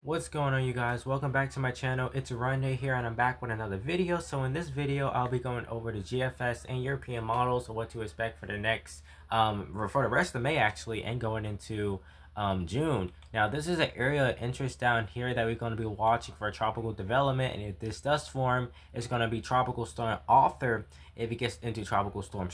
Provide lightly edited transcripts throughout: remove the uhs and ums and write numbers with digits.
What's going on, you guys? Welcome back to my channel. It's Rande here, and I'm back with another video. So in this video, I'll be going over the GFS and European models, what to expect for the next for the rest of May actually, and going into June. Now this is an area of interest down here that we're going to be watching for tropical development, and if this does form, it's going to be tropical storm Arthur if it gets into tropical storm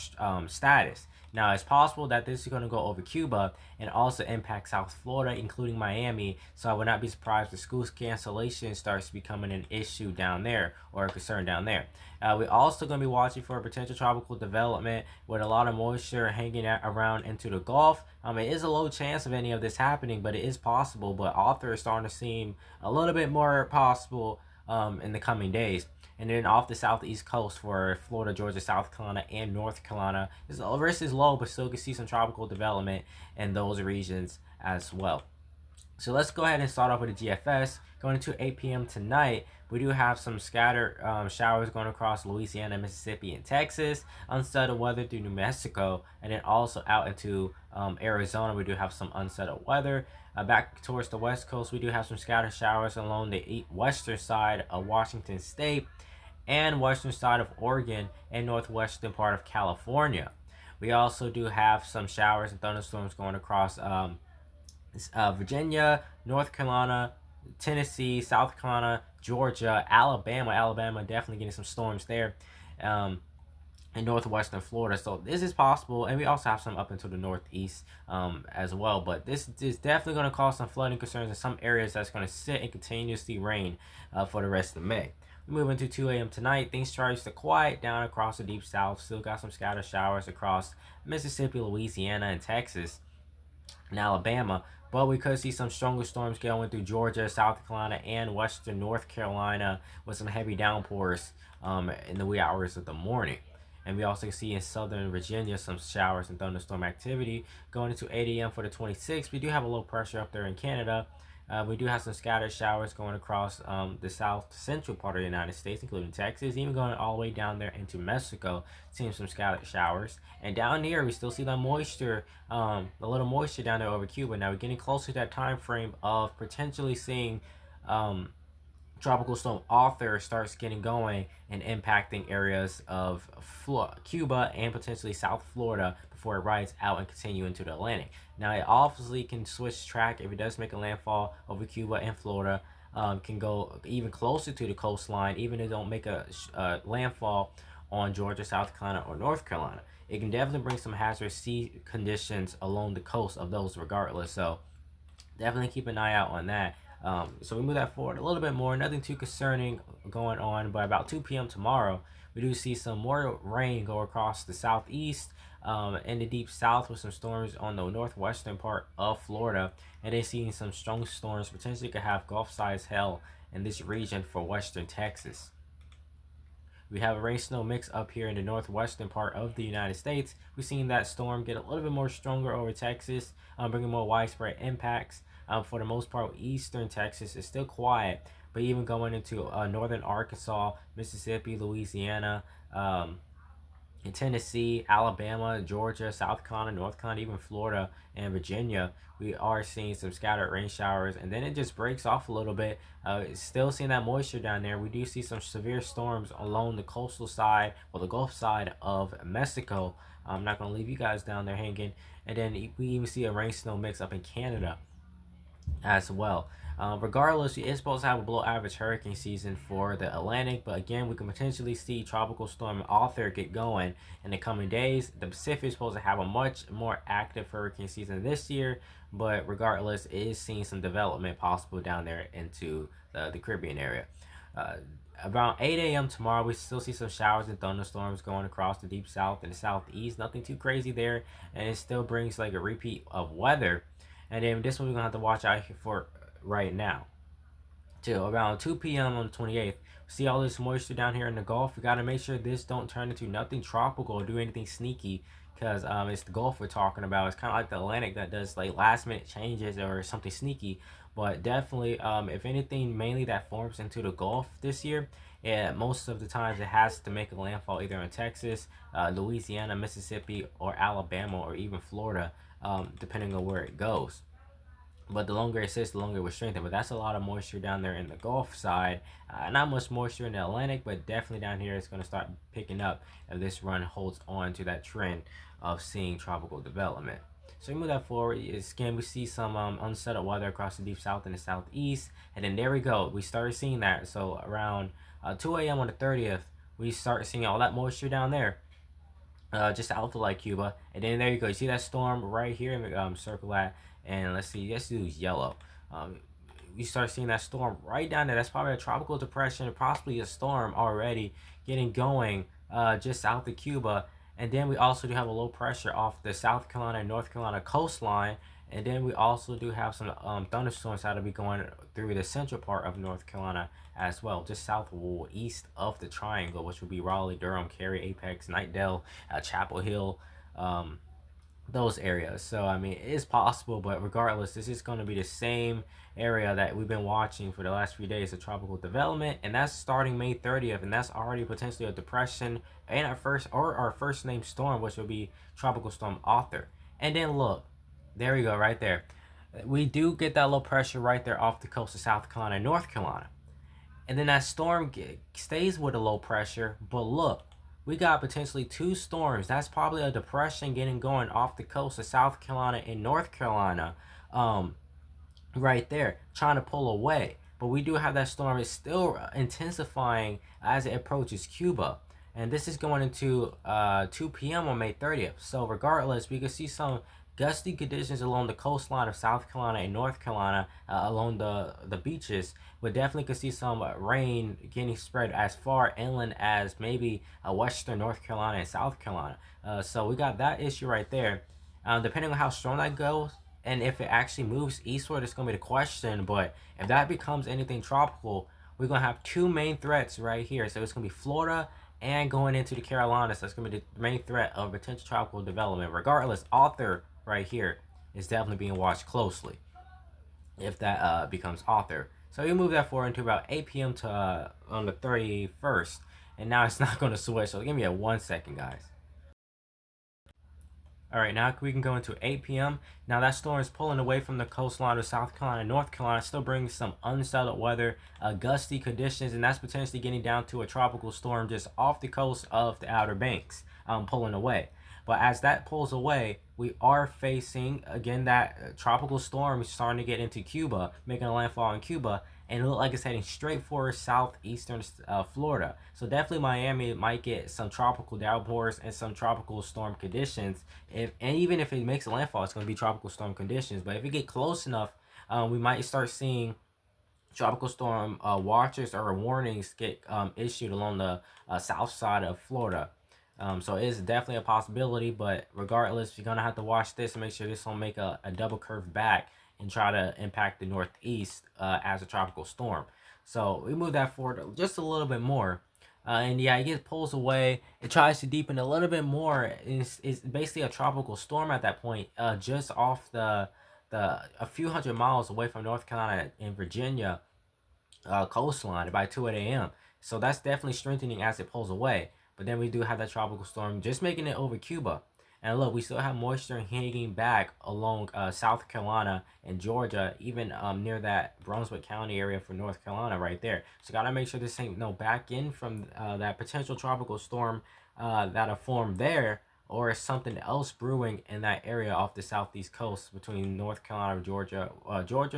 status. Now, it's possible that this is going to go over Cuba and also impact South Florida, including Miami. So I would not be surprised if school cancellation starts becoming an issue down there or a concern down there. We're also going to be watching for a potential tropical development with a lot of moisture hanging around into the Gulf. It is a low chance of any of this happening, but it is possible. But Arthur is starting to seem a little bit more possible in the coming days. And then off the southeast coast for Florida, Georgia, South Carolina, and North Carolina, the risk is low, but still can see some tropical development in those regions as well. So let's go ahead and start off with the GFS. Going into 8 p.m. tonight, we do have some scattered showers going across Louisiana, Mississippi, and Texas. Unsettled weather through New Mexico, and then also out into Arizona, we do have some unsettled weather. Back towards the west coast, we do have some scattered showers along the western side of Washington State and western side of Oregon and northwestern part of California. We also do have some showers and thunderstorms going across Virginia, North Carolina, Tennessee, South Carolina, Georgia, Alabama. Alabama definitely getting some storms there. In northwestern Florida. So this is possible, and we also have some up into the northeast as well. But this is definitely going to cause some flooding concerns in some areas that's going to sit and continuously rain for the rest of May. We move into 2 a.m. tonight. Things starts to quiet down across the deep south. Still got some scattered showers across Mississippi, Louisiana, and Texas and Alabama. But we could see some stronger storms going through Georgia, South Carolina, and western North Carolina with some heavy downpours in the wee hours of the morning. And we also see in southern Virginia some showers and thunderstorm activity going into 8 a.m. for the 26th. We do have a low pressure up there in Canada. We do have some scattered showers going across the south central part of the United States, including Texas, even going all the way down there into Mexico, seeing some scattered showers. And down here, we still see the moisture, a little moisture down there over Cuba. Now we're getting closer to that time frame of potentially seeing tropical storm Arthur starts getting going and impacting areas of Cuba and potentially South Florida before it rides out and continue into the Atlantic. Now it obviously can switch track if it does make a landfall over Cuba and Florida. Can go even closer to the coastline, even if it don't make a landfall on Georgia, South Carolina, or North Carolina. It can definitely bring some hazardous sea conditions along the coast of those regardless. So definitely keep an eye out on that. So we move that forward a little bit more. Nothing too concerning going on, but about 2 p.m. tomorrow, we do see some more rain go across the southeast in the deep south with some storms on the northwestern part of Florida. And then seeing some strong storms potentially could have Gulf-sized hail in this region for western Texas. We have a rain snow mix up here in the northwestern part of the United States. We've seen that storm get a little bit more stronger over Texas, bringing more widespread impacts. For the most part, eastern Texas is still quiet, but even going into northern Arkansas, Mississippi, Louisiana, in Tennessee, Alabama, Georgia, South Carolina, North Carolina, even Florida and Virginia, we are seeing some scattered rain showers, and then it just breaks off a little bit. Still seeing that moisture down there. We do see some severe storms along the coastal side or the Gulf side of Mexico. I'm not going to leave you guys down there hanging. And then we even see a rain snow mix up in Canada as well. Regardless, it is supposed to have a below average hurricane season for the Atlantic, but again, we can potentially see tropical storm Arthur get going in the coming days. The Pacific is supposed to have a much more active hurricane season this year, but regardless, it is seeing some development possible down there into the Caribbean area. Around 8 a.m. tomorrow, we still see some showers and thunderstorms going across the deep south and the southeast. Nothing too crazy there, and it still brings like a repeat of weather. And then this one we're gonna have to watch out for right now. Till around 2 p.m. on the 28th, see all this moisture down here in the Gulf. We gotta make sure this don't turn into nothing tropical or do anything sneaky, because it's the Gulf we're talking about. It's kind of like the Atlantic that does like last minute changes or something sneaky. But definitely, if anything, mainly that forms into the Gulf this year. Yeah, most of the times it has to make a landfall either in Texas, Louisiana, Mississippi, or Alabama, or even Florida, depending on where it goes. But the longer it sits, the longer it will strengthen. But that's a lot of moisture down there in the Gulf side. Not much moisture in the Atlantic, but definitely down here it's going to start picking up if this run holds on to that trend of seeing tropical development. So we move that forward. Again, we see some unsettled weather across the deep south and the southeast. And then there we go. We started seeing that. So around 2 a.m. on the 30th, we start seeing all that moisture down there. Just south of like Cuba, and then there you go. You see that storm right here, circle that, and let's see. Let's do yellow. Um, you start seeing that storm right down there. That's probably a tropical depression, possibly a storm already getting going just south of Cuba. And then we also do have a low pressure off the South Carolina and North Carolina coastline. And then we also do have some thunderstorms that'll be going through the central part of North Carolina as well, just south east of the triangle, which would be Raleigh, Durham, Cary, Apex, Knightdale, Chapel Hill, um, those areas. So I mean, it is possible, but regardless, this is going to be the same area that we've been watching for the last few days of tropical development, and that's starting May 30th, and that's already potentially a depression and our first named storm, which will be Tropical Storm Arthur. And then look, there we go, right there. We do get that low pressure right there off the coast of South Carolina and North Carolina. And then that storm stays with a low pressure. But look, we got potentially two storms. That's probably a depression getting going off the coast of South Carolina and North Carolina. Um, right there, trying to pull away. But we do have that storm. It's still intensifying as it approaches Cuba. And this is going into 2 p.m. on May 30th. So regardless, we can see some gusty conditions along the coastline of South Carolina and North Carolina, along the beaches. We definitely could see some rain getting spread as far inland as maybe western North Carolina and South Carolina. So we got that issue right there. Depending on how strong that goes, and if it actually moves eastward, it's going to be the question. But if that becomes anything tropical, we're going to have two main threats right here. So it's going to be Florida and going into the Carolinas. That's going to be the main threat of potential tropical development. Regardless, Arthur right here is definitely being watched closely if that becomes Arthur. So we move that forward into about 8 p.m. to on the 31st. And now it's not going to switch. So give me a 1 second, guys. All right, now we can go into 8 p.m. Now that storm is pulling away from the coastline of South Carolina and North Carolina, still brings some unsettled weather, gusty conditions, and that's potentially getting down to a tropical storm just off the coast of the Outer Banks, pulling away. But as that pulls away, we are facing again that tropical storm is starting to get into Cuba, making a landfall in Cuba, and it looks like it's heading straight for southeastern Florida. So definitely Miami might get some tropical downpours and some tropical storm conditions. And even if it makes a landfall, it's going to be tropical storm conditions. But if it get close enough, we might start seeing tropical storm watches or warnings get issued along the south side of Florida. So it's definitely a possibility, but regardless, you're gonna have to watch this and make sure this don't make a double curve back and try to impact the northeast as a tropical storm. So we move that forward just a little bit more. And yeah, it gets pulls away. It tries to deepen a little bit more. It's basically a tropical storm at that point, just off the a few hundred miles away from North Carolina and Virginia coastline by 2 a.m. So that's definitely strengthening as it pulls away. But then we do have that tropical storm just making it over Cuba. And look, we still have moisture hanging back along South Carolina and Georgia, even near that Brunswick County area for North Carolina right there. So gotta make sure this ain't no back in from that potential tropical storm that'll form there, or something else brewing in that area off the southeast coast between North Carolina, Georgia,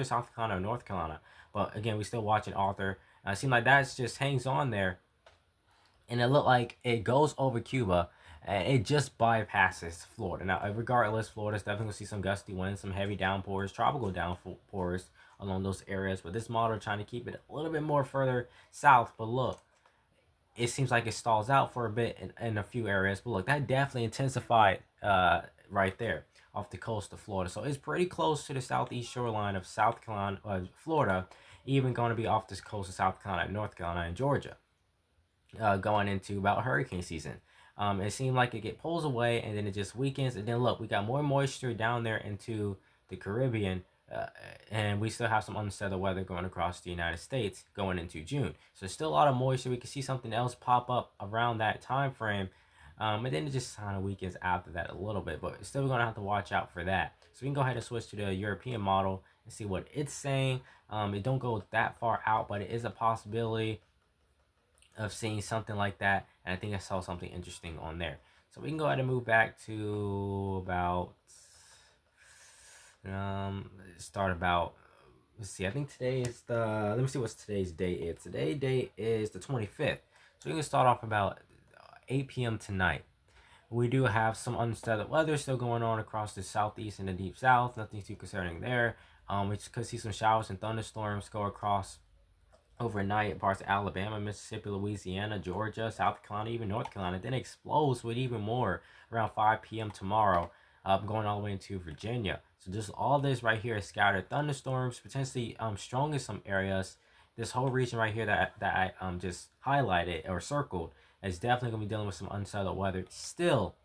South Carolina, and North Carolina. But again, we still watching Arthur. It seems like that just hangs on there, and it looked like it goes over Cuba, and it just bypasses Florida. Now, regardless, Florida's definitely gonna see some gusty winds, some heavy downpours, tropical downpours along those areas. But this model trying to keep it a little bit more further south. But look, it seems like it stalls out for a bit in a few areas. But look, that definitely intensified right there off the coast of Florida. So it's pretty close to the southeast shoreline of South Carolina, Florida, even going to be off this coast of South Carolina, North Carolina, and Georgia, going into about hurricane season. It seemed like it pulls away and then it just weakens. And then look, we got more moisture down there into the Caribbean, and we still have some unsettled weather going across the United States going into June. So there's still a lot of moisture. We can see something else pop up around that time frame. And then it just kind of weakens after that a little bit, but still we're going to have to watch out for that. So we can go ahead and switch to the European model and see what it's saying. It don't go that far out, but it is a possibility of seeing something like that. And I think I saw something interesting on there. So we can go ahead and move back to about start about, let's see, I think today is the, let me see what today's date is. Today's date is the 25th. So we can start off about 8 p.m. tonight. We do have some unsettled weather still going on across the southeast and the deep south. Nothing too concerning there. We could see some showers and thunderstorms go across overnight parts of Alabama, Mississippi, Louisiana, Georgia, South Carolina, even North Carolina. Then explodes with even more around 5 p.m. tomorrow, going all the way into Virginia. So just all this right here is scattered thunderstorms, potentially strong in some areas. This whole region right here that I just highlighted or circled is definitely going to be dealing with some unsettled weather still,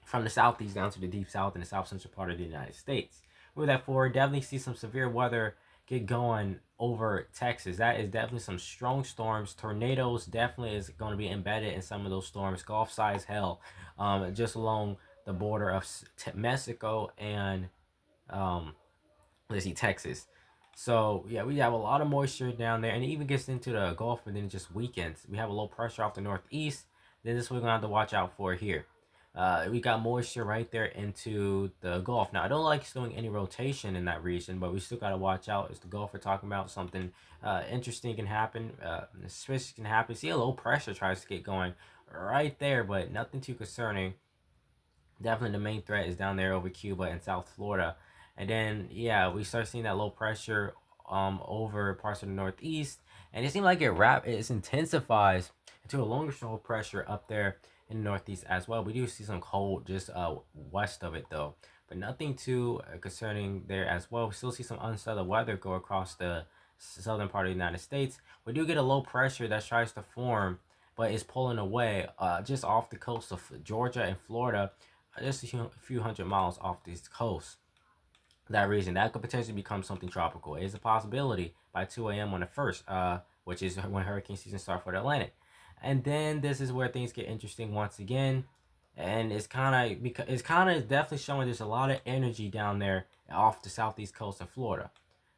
from the southeast down to the deep south and the south central part of the United States. With that forward, definitely see some severe weather get going over Texas. That is definitely some strong storms. Tornadoes definitely is going to be embedded in some of those storms. Gulf size hell, just along the border of Mexico and um, let's see, Texas. So yeah, we have a lot of moisture down there, and it even gets into the Gulf, and then it just weakens. We have a low pressure off the northeast. Then this is what we're gonna have to watch out for here. We got moisture right there into the Gulf. Now I don't like doing any rotation in that region, but we still gotta watch out. As the Gulf we're talking about, something interesting can happen. Suspicious can happen. See a low pressure tries to get going right there, but nothing too concerning. Definitely the main threat is down there over Cuba and South Florida. And then yeah, we start seeing that low pressure over parts of the northeast, and it seems like it intensifies into a longer low pressure up there in the northeast as well. We do see some cold just west of it though, but nothing too concerning there as well. We still see some unsettled weather go across the southern part of the United States. We do get a low pressure that tries to form, but is pulling away just off the coast of Georgia and Florida, just a few hundred miles off this coast. That region that could potentially become something tropical. It is a possibility by 2 a.m. on the first, which is when hurricane season starts for the Atlantic. And then this is where things get interesting once again, and it's kind of definitely showing there's a lot of energy down there off the southeast coast of Florida.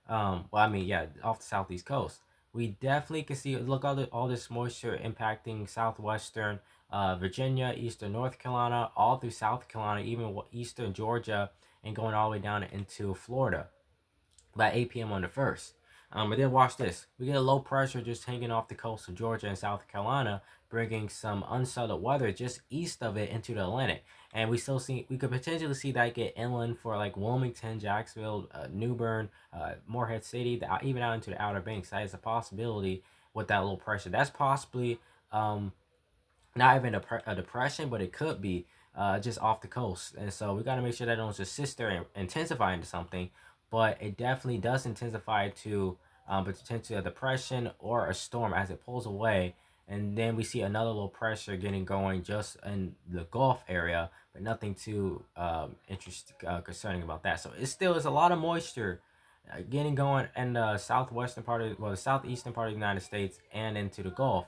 Well, I mean, yeah, off the southeast coast. We definitely can see, look, all this moisture impacting southwestern Virginia, eastern North Carolina, all through South Carolina, even eastern Georgia, and going all the way down into Florida by 8 p.m. on the first. But then watch this. We get a low pressure just hanging off the coast of Georgia and South Carolina, bringing some unsettled weather just east of it into the Atlantic. And we could potentially see that get inland for like Wilmington, Jacksonville, New Bern, Morehead City, even out into the Outer Banks. That is a possibility with that low pressure. That's possibly not even a depression, but it could be just off the coast. And so we got to make sure that it don't just sit there and intensify into something, but it definitely does intensify to potentially a depression or a storm as it pulls away. And then we see another low pressure getting going just in the Gulf area, but nothing too interesting concerning about that. So it still is a lot of moisture getting going in the southwestern part of, well, the southeastern part of the United States and into the Gulf.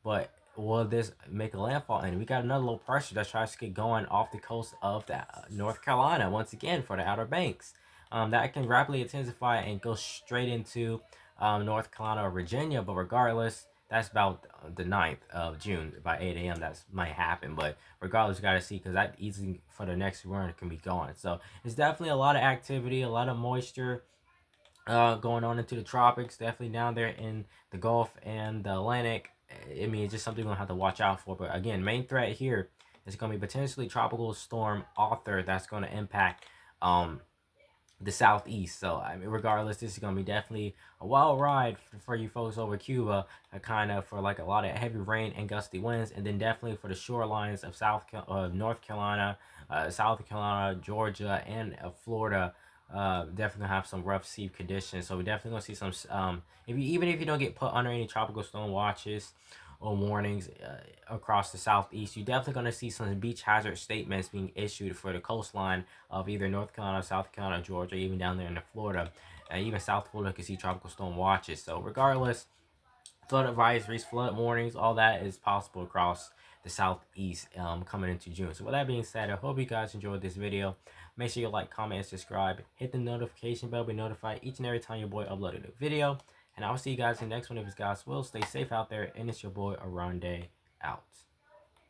But will this make a landfall? And we got another low pressure that tries to get going off the coast of North Carolina once again for the Outer Banks. That can rapidly intensify and go straight into North Carolina or Virginia. But regardless, that's about the 9th of June by 8 a.m. That might happen. But regardless, you got to see, because that easily for the next run can be going. So it's definitely a lot of activity, a lot of moisture going on into the tropics, definitely down there in the Gulf and the Atlantic. I mean, it's just something we're gonna have to watch out for. But again, main threat here is gonna be potentially tropical storm Arthur that's gonna impact the southeast. So I mean, regardless, this is gonna be definitely a wild ride for you folks over Cuba. Kind of for like a lot of heavy rain and gusty winds, and then definitely for the shorelines of North Carolina, South Carolina, Georgia, and Florida. Definitely gonna have some rough sea conditions. So we definitely gonna see some. Even if you don't get put under any tropical storm watches or warnings across the southeast, you're definitely going to see some beach hazard statements being issued for the coastline of either North Carolina, South Carolina, Georgia, even down there in the Florida. Even South Florida can see tropical storm watches. So regardless, flood advisories, flood warnings, all that is possible across the southeast coming into June. So with that being said, I hope you guys enjoyed this video. Make sure you like, comment, and subscribe. Hit the notification bell to be notified each and every time your boy upload a new video. And I'll see you guys in the next one if it's God's will. Stay safe out there. And it's your boy Aronde out.